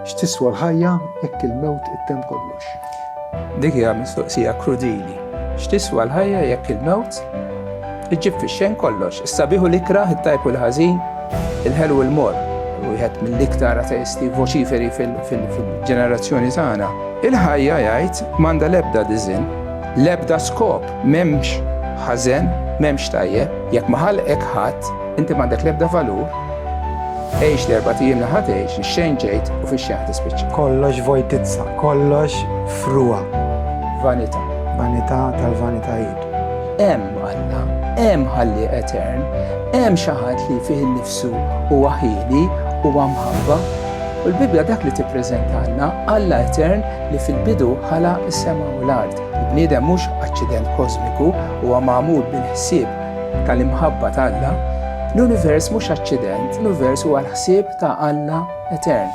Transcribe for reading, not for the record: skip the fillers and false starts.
X'tiswa l-ħajja jekk il-mewt ittemm kollox? Dik hija mistoqsija krudili. X'tiswa l-ħajja jekk il-mewt iġġib fix-xejn kollox. Is-sabiħ u l-ikrah, it-tajb u l-ħażin, il-ħelu u l-mor. Wieħed mill-iktar ateisti voċiferi fil-ġenerazzjoni tagħna. Il-ħajja jgħid m'għandha l-ebda diżinn, l-ebda skop, m'hemmx ħażen, m'hemmx tajjeb, jekk ma ħalqek ħadd, inti m'għandek l-ebda valur, għex l-erba' tiem li ħadd għex, ix-xejn ġejt u fix-xejn tispiċċa. Kollox vojtizza, kollox fruwa. Vanità. Vanità tal-vanitajiet. Hemm Alla, hemm Ħalli Etern, hemm xi ħadd li fih innifsu huwa ħieli huwa mħabba. U l-Bibja dak li tippreżentalna Alla Etern li fil-bidu ħalaq is-sema u l-ard. Il-bniedem mhux aċċident kosmiku huwa magħmul bil-ħsieb tal-imħabba ta' Alla. L-univers mhux aċċident, l-univers huwa l-ħsieb ta' Alla Etern.